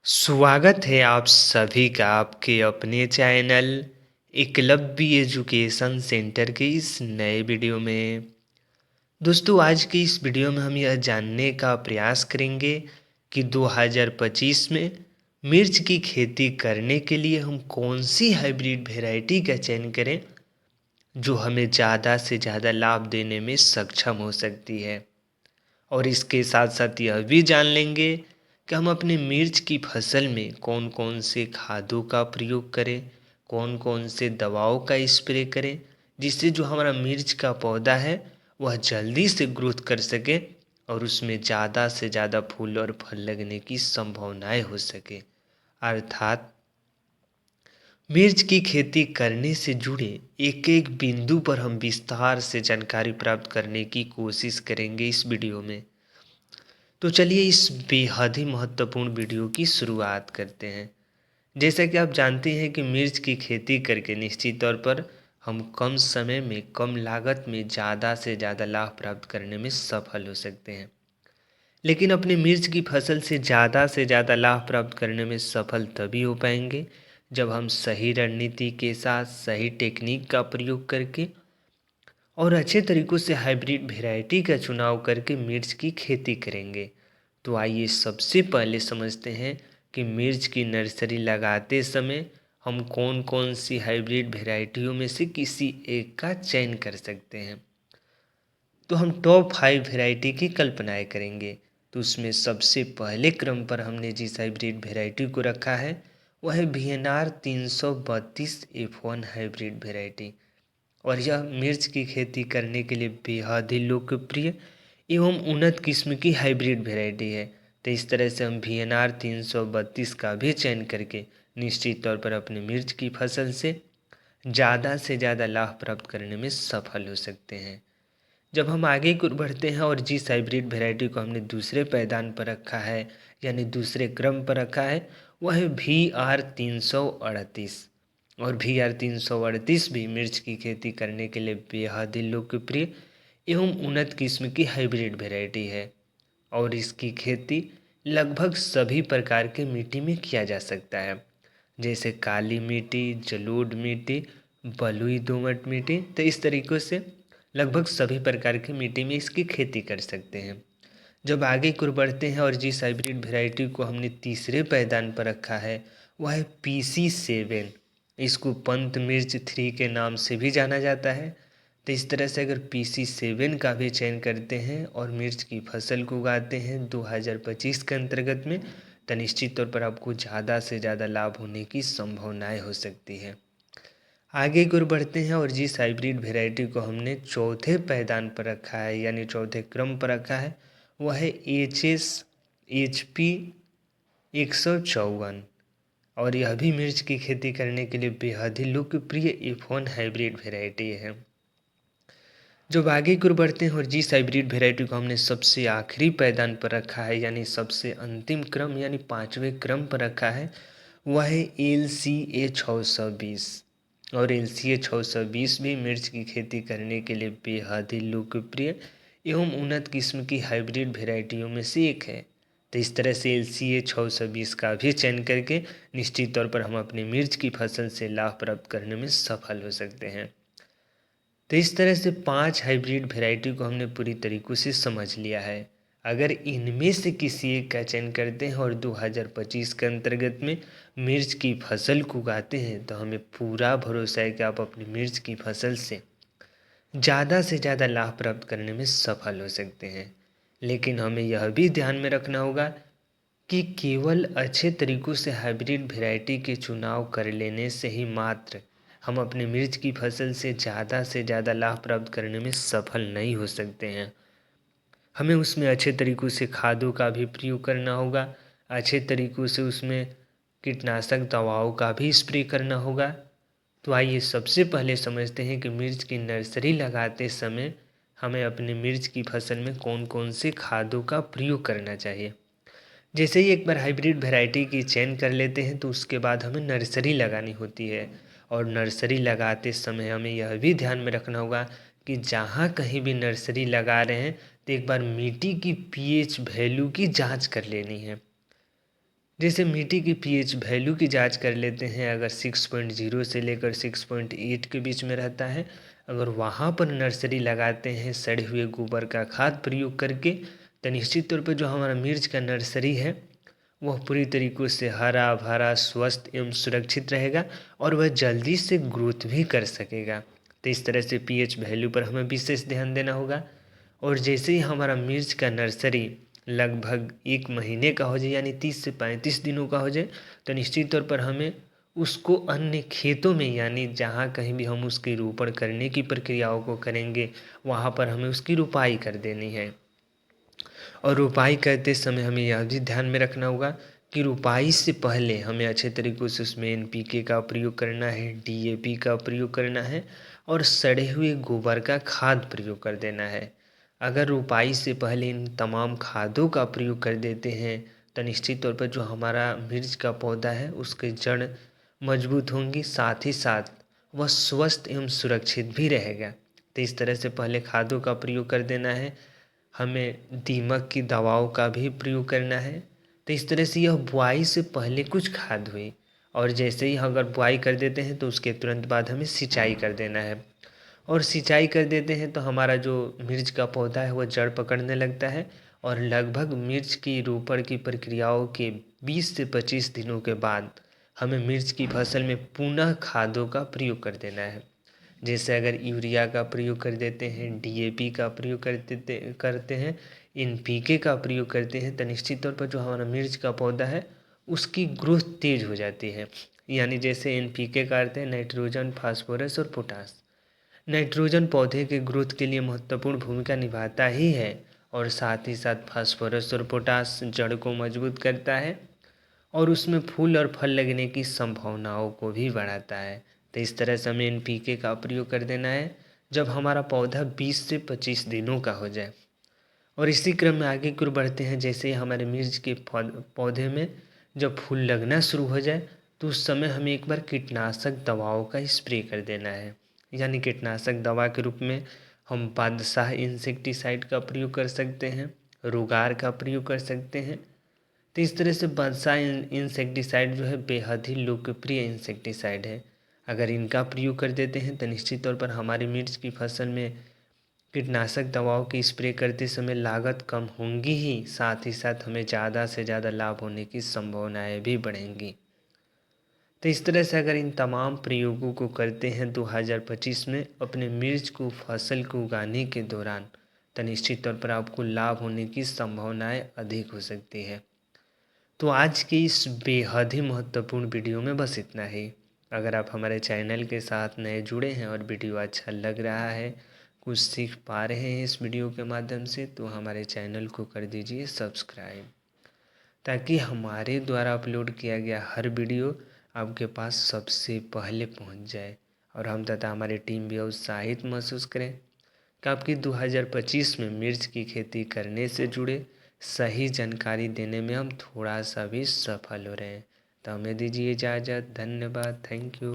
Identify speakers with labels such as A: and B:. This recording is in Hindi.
A: स्वागत है आप सभी का आपके अपने चैनल एकलव्य एजुकेशन सेंटर के इस नए वीडियो में। दोस्तों, आज की इस वीडियो में हम यह जानने का प्रयास करेंगे कि 2025 में मिर्च की खेती करने के लिए हम कौन सी हाइब्रिड वैरायटी का चयन करें जो हमें ज़्यादा से ज़्यादा लाभ देने में सक्षम हो सकती है। और इसके साथ साथ यह भी जान लेंगे कि हम अपने मिर्च की फसल में कौन कौन से खादों का प्रयोग करें, कौन कौन से दवाओं का स्प्रे करें, जिससे जो हमारा मिर्च का पौधा है वह जल्दी से ग्रोथ कर सके और उसमें ज़्यादा से ज़्यादा फूल और फल लगने की संभावनाएं हो सके। अर्थात मिर्च की खेती करने से जुड़े एक एक बिंदु पर हम विस्तार से जानकारी प्राप्त करने की कोशिश करेंगे इस वीडियो में। तो चलिए इस बेहद ही महत्वपूर्ण वीडियो की शुरुआत करते हैं। जैसा कि आप जानते हैं कि मिर्च की खेती करके निश्चित तौर पर हम कम समय में कम लागत में ज़्यादा से ज़्यादा लाभ प्राप्त करने में सफल हो सकते हैं। लेकिन अपने मिर्च की फसल से ज़्यादा लाभ प्राप्त करने में सफल तभी हो पाएंगे जब हम सही रणनीति के साथ सही टेक्निक का प्रयोग करके और अच्छे तरीक़ों से हाइब्रिड वैरायटी का चुनाव करके मिर्च की खेती करेंगे। तो आइए सबसे पहले समझते हैं कि मिर्च की नर्सरी लगाते समय हम कौन कौन सी हाइब्रिड वैरायटियों में से किसी एक का चयन कर सकते हैं। तो हम टॉप 5 वैरायटी की कल्पनाएं करेंगे। तो उसमें सबसे पहले क्रम पर हमने जिस हाइब्रिड वैरायटी को रखा है वह है VNR 332F1 हाइब्रिड वैरायटी। और यह मिर्च की खेती करने के लिए बेहद ही लोकप्रिय एवं उन्नत किस्म की हाइब्रिड वैरायटी है। तो इस तरह से हम VNR 332 का भी चयन करके निश्चित तौर पर अपने मिर्च की फसल से ज़्यादा लाभ प्राप्त करने में सफल हो सकते हैं। जब हम आगे की ओर बढ़ते हैं और जिस हाइब्रिड वैरायटी को हमने दूसरे पायदान पर रखा है यानी दूसरे क्रम पर रखा है वह है VR 338। और VR 338 भी मिर्च की खेती करने के लिए बेहद ही लोकप्रिय एवं उन्नत किस्म की हाइब्रिड वैरायटी है। और इसकी खेती लगभग सभी प्रकार के मिट्टी में किया जा सकता है, जैसे काली मिट्टी, जलोढ़ मिट्टी, बलुई दोमट मिट्टी। तो इस तरीक़े से लगभग सभी प्रकार की मिट्टी में इसकी खेती कर सकते हैं। जब आगे की ओर बढ़ते हैं और जिस हाइब्रिड वैरायटी को हमने तीसरे पायदान पर रखा है वह है PC7। इसको पंत मिर्च 3 के नाम से भी जाना जाता है। तो इस तरह से अगर PC7 का भी चयन करते हैं और मिर्च की फसल को उगाते हैं 2025 के अंतर्गत में, तो निश्चित तौर पर आपको ज़्यादा से ज़्यादा लाभ होने की संभावनाएं हो सकती है। आगे की ओर बढ़ते हैं और जिस हाइब्रिड वैरायटी को हमने चौथे पायदान पर रखा है यानी चौथे क्रम पर रखा है वह है HS HP 154। और यह भी मिर्च की खेती करने के लिए बेहद ही लोकप्रिय F1 हाइब्रिड वैरायटी है। जब आगे की ओर बढ़ते हैं और जिस हाइब्रिड वैरायटी को हमने सबसे आखिरी पायदान पर रखा है यानी सबसे अंतिम क्रम यानी 5वें क्रम पर रखा है वह है LCA 620। और LCA 620 भी मिर्च की खेती करने के लिए बेहद ही लोकप्रिय एवं उन्नत किस्म की हाइब्रिड वैरायटियों में से एक है। तो इस तरह से LCA 620 का भी चयन करके निश्चित तौर पर हम अपनी मिर्च की फसल से लाभ प्राप्त करने में सफल हो सकते हैं। तो इस तरह से 5 हाइब्रिड वैरायटी को हमने पूरी तरीक़ों से समझ लिया है। अगर इनमें से किसी एक का चयन करते हैं और 2025 के अंतर्गत में मिर्च की फसल को उगाते हैं तो हमें पूरा भरोसा है कि आप अपनी मिर्च की फसल से ज़्यादा लाभ प्राप्त करने में सफल हो सकते हैं। लेकिन हमें यह भी ध्यान में रखना होगा कि केवल अच्छे तरीक़ों से हाइब्रिड वैरायटी के चुनाव कर लेने से ही मात्र हम अपने मिर्च की फसल से ज़्यादा लाभ प्राप्त करने में सफल नहीं हो सकते हैं। हमें उसमें अच्छे तरीक़ों से खादों का भी प्रयोग करना होगा, अच्छे तरीक़ों से उसमें कीटनाशक दवाओं का भी स्प्रे करना होगा। तो आइए सबसे पहले समझते हैं कि मिर्च की नर्सरी लगाते समय हमें अपने मिर्च की फसल में कौन कौन से खादों का प्रयोग करना चाहिए। जैसे ही एक बार हाइब्रिड वैरायटी की चयन कर लेते हैं तो उसके बाद हमें नर्सरी लगानी होती है। और नर्सरी लगाते समय हमें यह भी ध्यान में रखना होगा कि जहाँ कहीं भी नर्सरी लगा रहे हैं तो एक बार मिट्टी की pH वैल्यू की जांच कर लेनी है। जैसे मिट्टी की पीएच वैल्यू की जांच कर लेते हैं, अगर 6.0 से लेकर 6.8 के बीच में रहता है, अगर वहाँ पर नर्सरी लगाते हैं सड़े हुए गोबर का खाद प्रयोग करके, तो निश्चित तौर पर जो हमारा मिर्च का नर्सरी है वह पूरी तरीक़ों से हरा भरा, स्वस्थ एवं सुरक्षित रहेगा और वह जल्दी से ग्रोथ भी कर सकेगा। तो इस तरह से पीएच वैल्यू पर हमें विशेष ध्यान देना होगा। और जैसे ही हमारा मिर्च का नर्सरी लगभग 1 महीने का हो जाए, यानी 30 से 35 दिनों का हो जाए, तो निश्चित तौर पर हमें उसको अन्य खेतों में, यानी जहाँ कहीं भी हम उसकी रोपण करने की प्रक्रियाओं को करेंगे, वहाँ पर हमें उसकी रोपाई कर देनी है। और रोपाई करते समय हमें यह भी ध्यान में रखना होगा कि रोपाई से पहले हमें अच्छे तरीक़ों से उसमें एनपीके का प्रयोग करना है, डीएपी का प्रयोग करना है और सड़े हुए गोबर का खाद प्रयोग कर देना है। अगर रोपाई से पहले इन तमाम खादों का प्रयोग कर देते हैं, तो निश्चित तौर पर जो हमारा मिर्च का पौधा है उसके जड़ मजबूत होंगी, साथ ही साथ वह स्वस्थ एवं सुरक्षित भी रहेगा। तो इस तरह से पहले खादों का प्रयोग कर देना है। हमें दीमक की दवाओं का भी प्रयोग करना है। तो इस तरह से यह बुआई से पहले कुछ खाद हुई, और जैसे ही अगर बुआई कर देते हैं तो उसके तुरंत बाद हमें सिंचाई कर देना है। और सिंचाई कर देते हैं तो हमारा जो मिर्च का पौधा है वह जड़ पकड़ने लगता है, और लगभग मिर्च की रोपण की प्रक्रियाओं के 20 से 25 दिनों के बाद हमें मिर्च की फसल में पुनः खादों का प्रयोग कर देना है। जैसे अगर यूरिया का प्रयोग कर देते हैं, डीएपी का प्रयोग करते हैं, एनपीके का प्रयोग करते हैं, तो निश्चित तौर पर जो हमारा मिर्च का पौधा है उसकी ग्रोथ तेज हो जाती है। यानी जैसे एनपीके का अर्थ है नाइट्रोजन, फास्फोरस और पोटास। नाइट्रोजन पौधे के ग्रोथ के लिए महत्वपूर्ण भूमिका निभाता ही है, और साथ ही साथ फास्फोरस और पोटास जड़ को मजबूत करता है और उसमें फूल और फल लगने की संभावनाओं को भी बढ़ाता है। तो इस तरह से हमें एनपीके का प्रयोग कर देना है जब हमारा पौधा 20 से 25 दिनों का हो जाए। और इसी क्रम में आगे की ओर बढ़ते हैं। जैसे ही हमारे मिर्च के पौधे में जब फूल लगना शुरू हो जाए, तो उस समय हमें एक बार कीटनाशक दवाओं का स्प्रे कर देना है। यानी कीटनाशक दवा के रूप में हम बादशाह इंसेक्टिसाइड का प्रयोग कर सकते हैं, रोगार का प्रयोग कर सकते हैं। तो इस तरह से बादशाह इंसेक्टिसाइड जो है बेहद ही लोकप्रिय इंसेक्टिसाइड है। अगर इनका प्रयोग कर देते हैं तो निश्चित तौर पर हमारी मिर्च की फसल में कीटनाशक दवाओं की स्प्रे करते समय लागत कम होंगी ही, साथ ही साथ हमें ज़्यादा से ज़्यादा लाभ होने की संभावनाएं भी बढ़ेंगी। तो इस तरह से अगर इन तमाम प्रयोगों को करते हैं 2025 में अपने मिर्च को फसल को उगाने के दौरान, तो निश्चित तौर पर आपको लाभ होने की संभावनाएं अधिक हो सकती है। तो आज की इस बेहद ही महत्वपूर्ण वीडियो में बस इतना ही। अगर आप हमारे चैनल के साथ नए जुड़े हैं और वीडियो अच्छा लग रहा है, कुछ सीख पा रहे हैं इस वीडियो के माध्यम से, तो हमारे चैनल को कर दीजिए सब्सक्राइब, ताकि हमारे द्वारा अपलोड किया गया हर वीडियो आपके पास सबसे पहले पहुंच जाए और हम तथा हमारी टीम भी उत्साहित महसूस करें कि आपकी 2025 में मिर्च की खेती करने से जुड़े सही जानकारी देने में हम थोड़ा सा भी सफल हो रहे हैं। तो हमें दीजिए इजाज़त। धन्यवाद। Thank you.